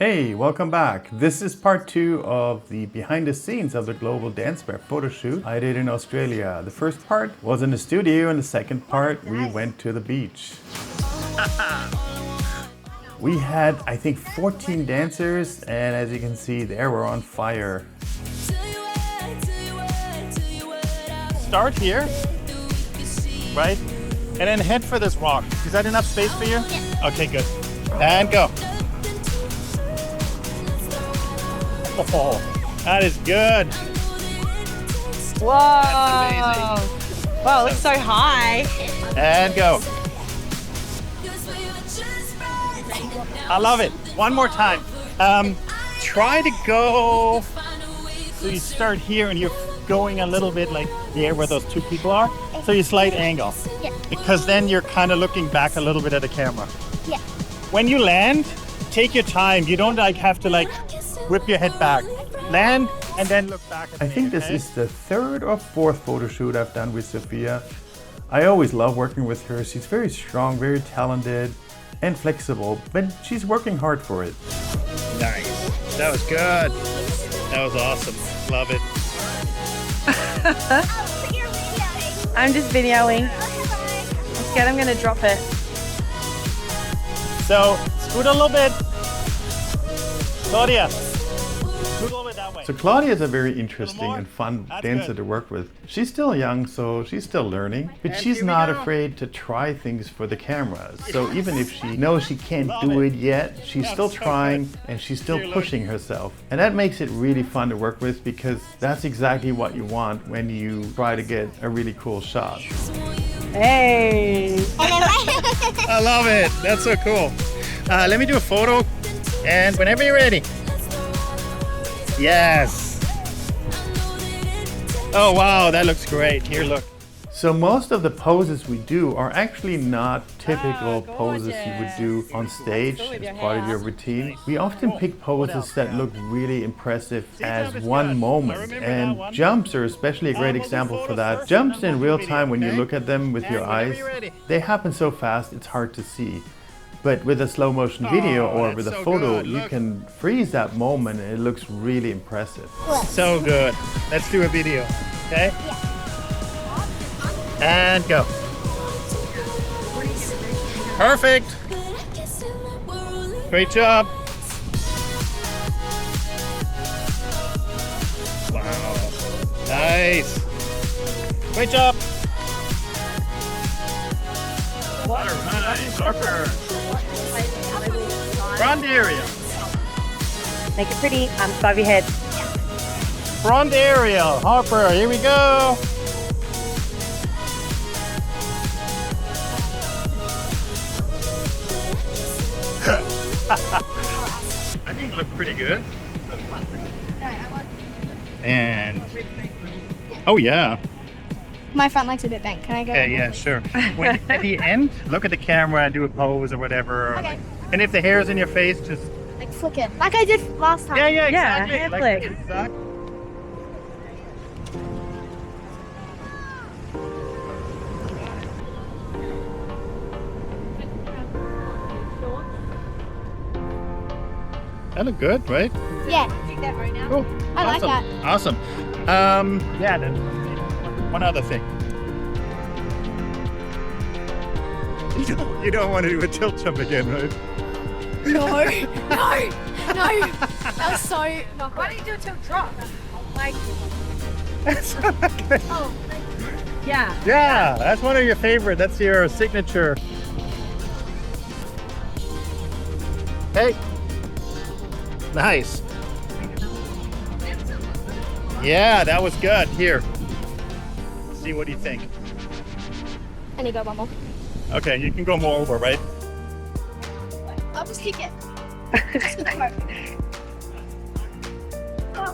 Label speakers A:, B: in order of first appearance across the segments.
A: Hey, welcome back. This is part 2 of the behind the scenes of the global dancewear photo shoot I did in Australia. The first part was in the studio and the second part we went to the beach. We had, I think, 14 dancers, and as you can see, they were on fire.
B: Start here, right? And then head for this rock. Is that enough space for you? Yeah. Okay, good. And go. Oh, that is good.
C: Whoa!
B: That's amazing.
C: Wow, it looks so high.
B: And go. I love it. One more time. Try to go. So you start here and you're going a little bit like there where those two people are. So you slight angle.
D: Yeah.
B: Because then you're kind of looking back a little bit at the camera.
D: Yeah.
B: When you land, take your time. You don't have to whip your head back. Land and then look back at
A: I think this is the third or fourth photo shoot I've done with Sophia. I always love working with her. She's very strong, very talented and flexible, but she's working hard for it.
B: Nice. That was good. That was awesome. Love it.
C: I'm just videoing. I'm scared I'm gonna drop it.
B: So, scoot a little bit. Claudia, scoot a little bit that way.
A: So Claudia is a very interesting
B: more?
A: and fun
B: That's
A: dancer
B: good.
A: to work with. She's still young, so she's still learning, but
B: And
A: she's
B: here we
A: not
B: go.
A: afraid to try things for the cameras. So even if she knows she can't do it yet, she's
B: That's
A: still
B: so
A: trying
B: good.
A: and she's still
B: Here, look.
A: pushing herself. And that makes it really fun to work with because that's exactly what you want when you try to get a really cool shot.
C: Hey!
B: I love it. That's so cool. Let me do a photo. And whenever you're ready. Yes. Oh, wow. That looks great. Here, look.
A: So most of the poses we do are actually not typical poses you would do on stage as part of your routine. We often pick poses that look really impressive as one moment, and jumps are especially a great example for that. Jumps in real time, when you look at them with your eyes, they happen so fast it's hard to see. But with a slow motion video or with a photo, you can freeze that moment and it looks really impressive.
B: So good. Let's do a video. Okay? And go. Perfect. Great job. Wow. Nice. Great job. Nice. Harper. Front area.
C: Make it pretty. Above your head.
B: Front area. Harper. Here we go. I think it looked pretty good. And oh yeah.
D: My front leg's a bit bent. Can I go?
B: Yeah, sure. When at the end, look at the camera and do a pose or whatever.
D: Okay.
B: And if the hair is in your face, just
D: Like flick it. Like I did last time.
B: yeah,
C: Yeah,
B: exactly.
C: hand
B: Like,
C: flick.
B: exactly. That looked good, right?
D: Yeah.
B: Cool.
D: I like that.
B: Awesome. Yeah, then one other thing. You don't want to do a tilt jump again, right?
D: No. That was so. Why don't you do a tilt drop? Like. Oh.
C: Yeah.
B: Yeah, that's one of your favorite. That's your signature. Hey. Nice. Yeah, that was good. Here. See, what do you think?
D: I need to go one more.
B: Okay, you can go more over, right?
D: I'll just kick it.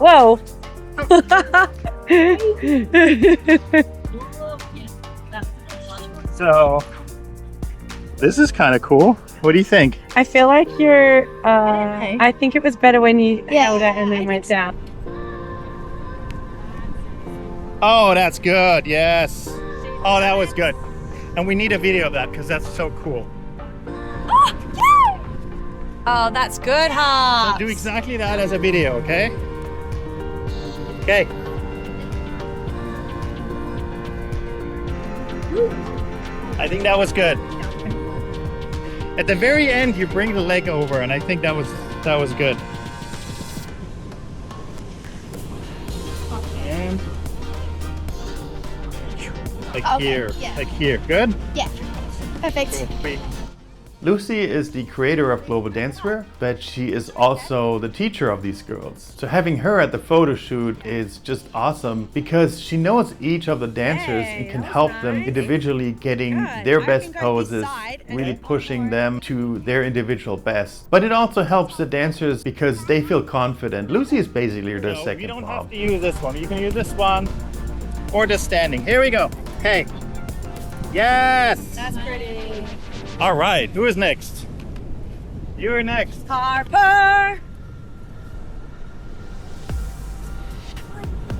C: Whoa!
B: So, this is kind of cool. What do you think?
C: I feel like you're. I think it was better when you held it and then went down.
B: Oh, that's good. Yes. Oh, that was good. And we need a video of that because that's so cool.
E: Oh, that's good, huh?
B: So do exactly that as a video, okay? Okay. I think that was good. At the very end, you bring the leg over, and I think that was good. And like here, like here. Good?
F: Yeah. Perfect.
B: Cool.
A: Lucy is the creator of Global Dancewear, but she is also the teacher of these girls. So having her at the photo shoot is just awesome because she knows each of the dancers and can help them individually getting their best poses, really pushing them to their individual best. But it also helps the dancers because they feel confident. Lucy is basically their second
B: You don't
A: mom.
B: have to use this one. You can use this one or just standing. Here we go. Okay. Yes.
E: That's pretty.
B: All right. Who is next? You're next.
E: Harper.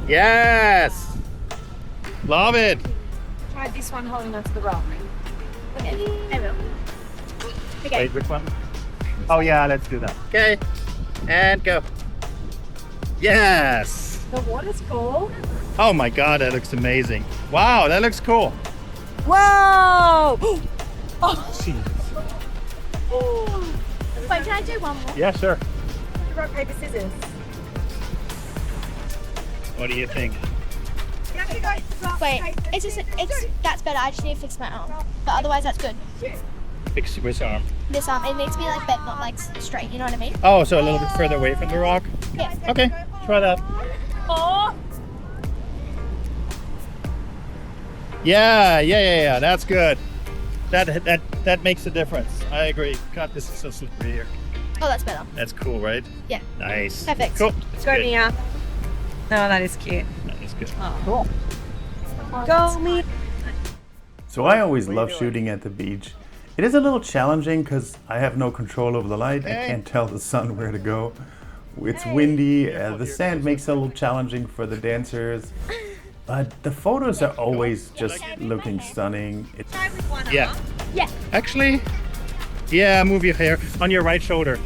B: Yes. Love it.
E: Try this one holding onto the rock.
F: Okay, I will. Okay.
B: Wait, which one? Oh yeah, let's do that. Okay. And go. Yes.
E: The water's cool.
B: Oh my God, that looks amazing. Wow, that looks cool.
E: Whoa! Oh,
B: Jeez.
F: Wait, can I do one more?
B: Yeah, sure.
E: rock, paper, scissors.
B: What do you think?
F: Wait, that's better. I just need to fix my arm. But otherwise, that's good.
B: Fix which arm?
F: This arm, it needs to be like bent, not like straight. You know what I mean?
B: Oh, so a little bit further away from the rock?
F: Yeah.
B: Okay, try that.
E: Oh!
B: Yeah, that's good. That makes a difference. I agree. God, this is so slippery here.
F: Oh, that's better.
B: That's cool, right?
F: Yeah.
B: Nice.
F: Perfect.
B: Cool.
E: Go, Mia. No, that is cute.
B: That is good.
E: Cool. Go, Mia.
A: So I always love shooting at the beach. It is a little challenging because I have no control over the light. I can't tell the sun where to go. It's windy. The sand makes it a little challenging for the dancers. But the photos are always just looking stunning.
B: Yeah.
F: Yeah.
B: Actually, yeah, move your hair on your right shoulder.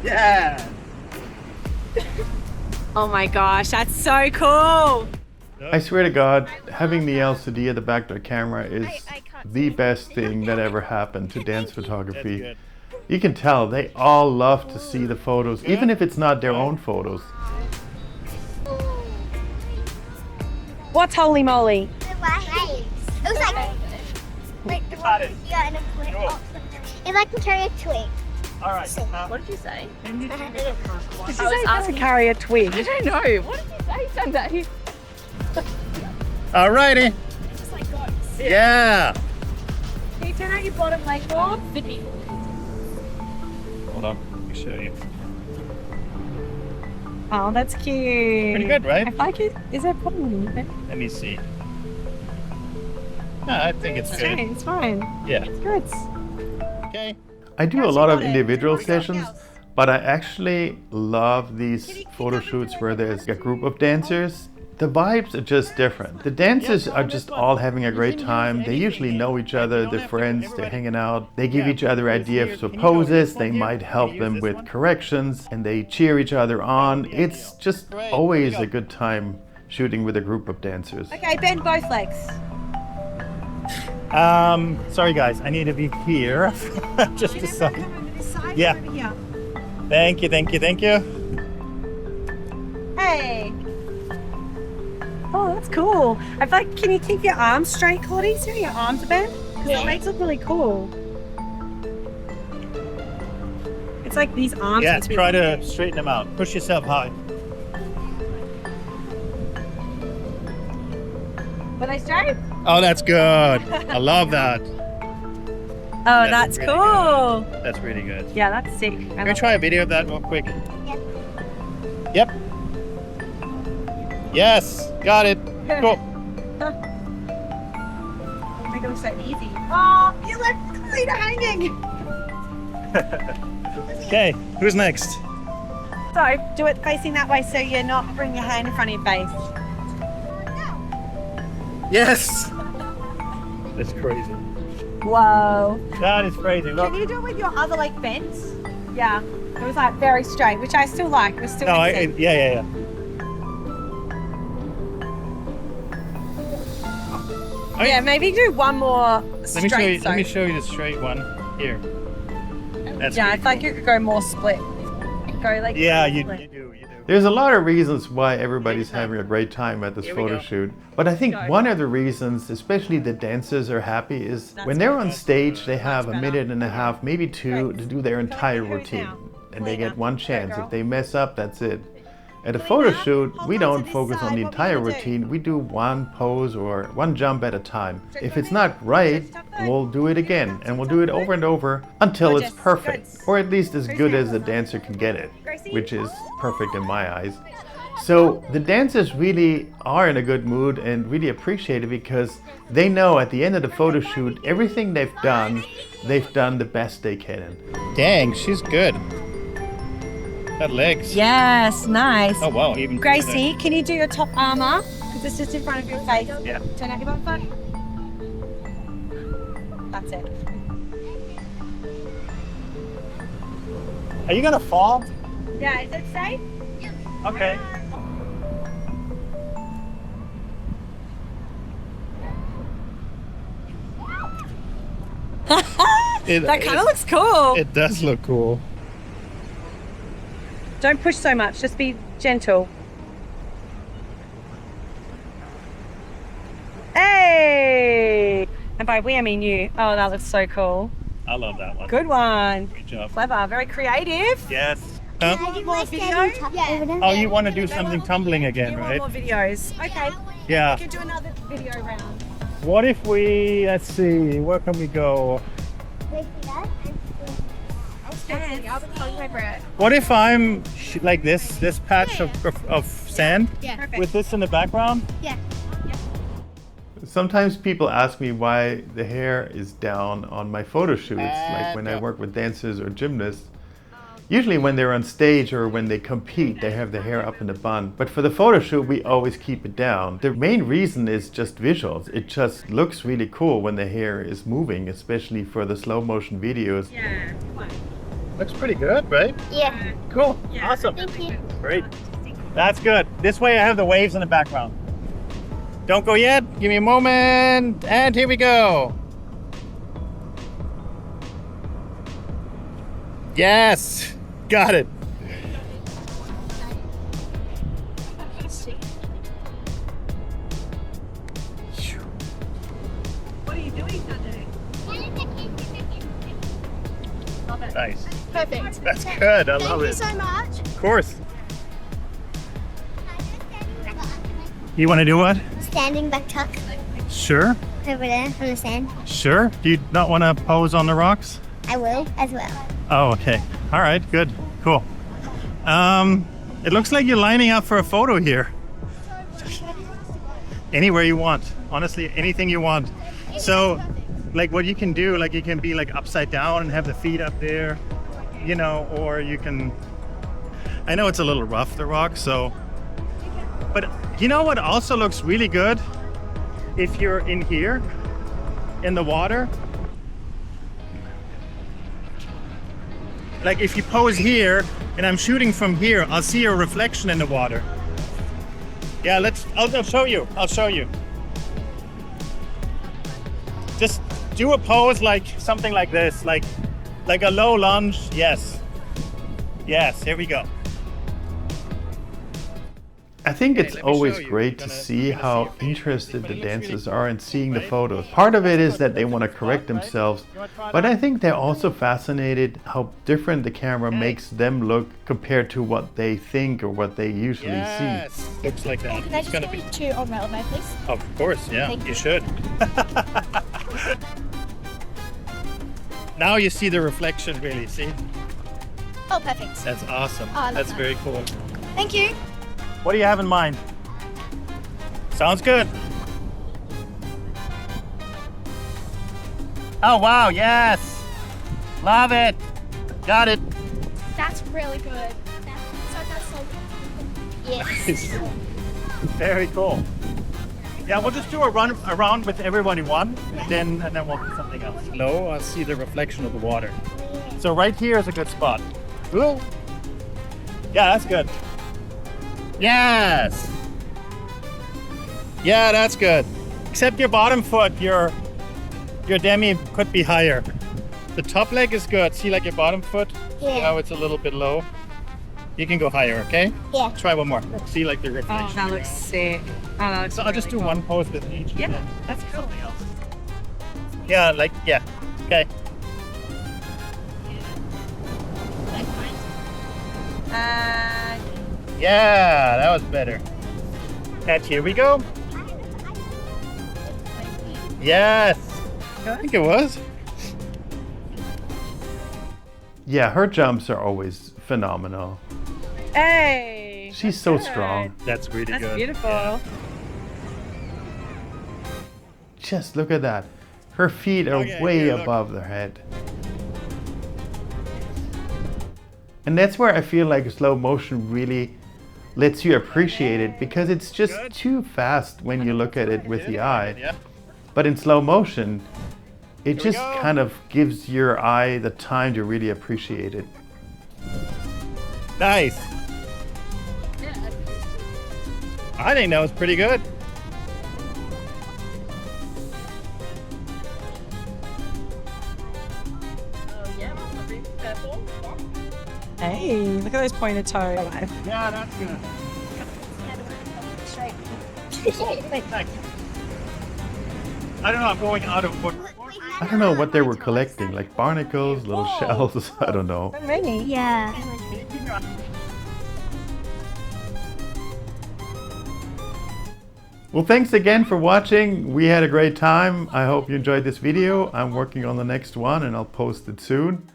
B: Yeah.
E: Oh my gosh, that's so cool.
A: I swear to God, having the LCD at the back of the camera is the best thing that ever happened to dance photography.
B: Good.
A: You can tell they all love to see the photos, even if it's not their own photos.
E: What's holy moly?
F: It was like yeah, and if I can carry a twig.
B: All right.
G: What did you say?
E: Did
G: I
E: you
G: was
E: say
G: asking-
E: to carry a twig?
G: I don't know. What did you say, Sunday?
B: All righty.
G: Just like goats.
B: Yeah.
E: Can you turn out your bottom leg more?
B: Hold on. Let me show you.
E: Oh, that's cute.
B: Pretty good, right?
E: I like it. Is there a problem with it?
B: Let me see. No, I think it's good.
E: It's fine.
B: Yeah.
E: It's good.
B: Okay.
A: I do a lot of individual sessions, but I actually love these photo shoots where there's a group of dancers. The vibes are just different. The dancers are just all having a great time. They usually know each other, they're friends, they're hanging out. They give each other ideas for poses, they might help them with corrections, and they cheer each other on. It's just always a good time shooting with a group of dancers.
E: Okay, bend both legs.
B: Sorry guys, I need to be here. Just a second. Yeah. Thank you.
E: Hey. Oh, that's cool. I feel like, can you keep your arms straight, Claudie? So your arms are bent? Because it makes it really cool. It's like these arms.
B: Yeah,
E: need to be-
B: try to straighten them out. Push yourself high.
E: Were they straight?
B: Oh, that's good. I love that.
E: Oh,
B: That's
E: that's
B: really
E: cool.
B: That's really good.
E: Yeah, that's sick.
B: Can we try a video of that real quick? Yep. Yes, got it. Cool.
E: Make it look so easy. Oh, you left Cleta hanging.
B: Okay, who's next?
E: So, do it facing that way so you're not bring your hand in front of your face.
B: Yes. That's crazy.
E: Whoa.
B: That is crazy. Look.
E: Can you do it with your other leg bent? Yeah. It was like very straight, which I still like. It was still
B: Yeah.
E: Yeah, maybe do one more straight.
B: Let me show you the straight one here. That's
E: Yeah, I
B: pretty
E: feel like
B: cool.
E: you could go more split. Go like
B: Yeah, you
E: split.
B: do.
A: There's a lot of reasons why everybody's having a great time at this
B: Here we
A: photo
B: go.
A: shoot. But I think one of the reasons, especially the dancers are happy, is when they're on stage, they have a minute and a half, maybe two, to do their entire routine. And they get one chance. If they mess up, that's it. At a photo shoot, we don't focus on the entire routine. We do one pose or one jump at a time. If it's not right, we'll do it again. And we'll do it over and over until it's perfect. Or at least as good as the dancer can get it, which is perfect in my eyes. So the dancers really are in a good mood and really appreciate it because they know at the end of the photo shoot, everything they've done the best they can.
B: Dang, she's good. Got legs.
E: Yes, nice.
B: Oh wow, even
E: Gracie, can you do your top armor? Because it's just in front of your face.
B: Yeah.
E: Turn out your bum foot. That's it.
B: Are you gonna fall?
E: Yeah, is it safe?
B: Okay.
E: That kind of looks cool.
B: It does look cool.
E: Don't push so much, just be gentle. Hey! And by we, I mean you. Oh, that looks so cool.
B: I love that one.
E: Good one.
B: Good job.
E: Clever, very creative.
B: Yes.
F: Can
B: Huh?
F: I do
E: More
F: my
E: video?
F: standing top over there?
B: Oh, you want to do something tumbling again,
E: You want
B: right?
E: more videos? Okay.
B: Yeah.
E: We can do another video round.
B: What if we, let's see, where can we go?
F: Wait for that.
G: I'll be calling my bread.
B: What if I'm like this patch of sand
F: Yeah.
B: with this in the background?
F: Yeah.
A: Sometimes people ask me why the hair is down on my photo shoots, like when I work with dancers or gymnasts. Usually when they're on stage or when they compete, they have the hair up in a bun. But for the photo shoot, we always keep it down. The main reason is just visuals. It just looks really cool when the hair is moving, especially for the slow motion videos.
E: Yeah.
B: Looks pretty good, right?
F: Yeah.
B: Cool. Awesome.
F: Thank you.
B: Great. That's good. This way I have the waves in the background. Don't go yet. Give me a moment. And here we go. Yes. Got it.
E: What are you doing today?
B: Nice.
F: Perfect.
B: That's good. I love
F: Thank you
B: it.
F: so much.
B: Of course. You want to do what?
F: Standing back tuck
B: Sure.
F: over there on the sand.
B: Sure. Do you not want to pose on the rocks?
F: I will as well.
B: Oh, okay. All right. Good. Cool. It looks like you're lining up for a photo here. Anywhere you want. Honestly, anything you want. So, like what you can do, like you can be like upside down and have the feet up there, you know, or you can, I know it's a little rough, the rock, so, but you know what also looks really good? If you're in here, in the water, like if you pose here and I'm shooting from here, I'll see a reflection in the water. Yeah, I'll show you. I'll show you. Just do a pose like something like this, like a low lunge. Yes. Yes, here we go.
A: I think it's
B: let me
A: always
B: show you.
A: great to
B: Gonna-
A: see
B: gonna
A: how
B: see it.
A: interested
B: But
A: the
B: it looks really
A: dancers
B: cool.
A: are in seeing the
B: Right?
A: photos. Part of it is that they want to
B: Right?
A: correct themselves,
B: You wanna try
A: but
B: that?
A: I think they're also fascinated how different the camera makes them look compared to what they think or what they usually
B: Yes. Looks like that.
F: Can I
B: It's
F: just
B: gonna
F: get
B: be.
F: you two on my elbow, please?
B: Of course, yeah.
F: Thank
B: You
F: you.
B: should. Now you see the reflection, really. See?
F: Oh, perfect.
B: That's awesome.
F: Oh, I love
B: That's
F: that.
B: very cool.
F: Thank you.
B: What do you have in mind? Sounds good. Oh, wow. Yes. Love it. Got it.
G: That's really good.
F: Yes.
B: Very cool. Yeah, we'll just do a run around with everyone in one, and then we'll do something else. Low, I'll see the reflection of the water. So right here is a good spot. Ooh. Yeah, that's good. Yes. Yeah, that's good. Except your bottom foot, your demi could be higher. The top leg is good. See, like your bottom foot?
F: Yeah.
B: Now it's a little bit low. You can go higher, okay?
F: Yeah.
B: Try one more. See, like the reflection.
E: Oh, that looks sick. Oh, that looks
B: So I'll just do
E: really
B: one pose with each.
E: Yeah,
B: and then
E: that's cool.
B: something else. Yeah, like, yeah. Okay. Yeah, that was better. And here we go. Yes. I think it was.
A: Yeah, her jumps are always phenomenal.
E: Hey.
A: She's so strong.
B: That's really
E: That's
B: good.
E: beautiful.
B: Yeah.
A: Just look at that. Her feet are
B: Okay,
A: way
B: here, look.
A: above their head. And that's where I feel like slow motion really lets you appreciate it, because it's just
B: Good.
A: too fast when you look at it with the eye.
B: Yeah.
A: But in slow motion, it
B: we
A: just
B: go.
A: kind of gives your eye the time to really appreciate it.
B: Nice. I think that was pretty good.
E: Hey, look at those pointed toes.
B: Yeah, that's good. Thanks. I don't know, I'm going out of foot.
A: I don't know what they were collecting, like barnacles, little shells, I don't know.
E: Many.
F: Yeah.
A: Well, thanks again for watching. We had a great time. I hope you enjoyed this video. I'm working on the next one and I'll post it soon.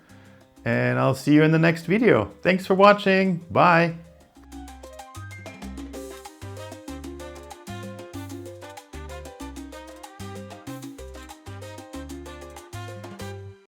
A: And I'll see you in the next video. Thanks for watching. Bye.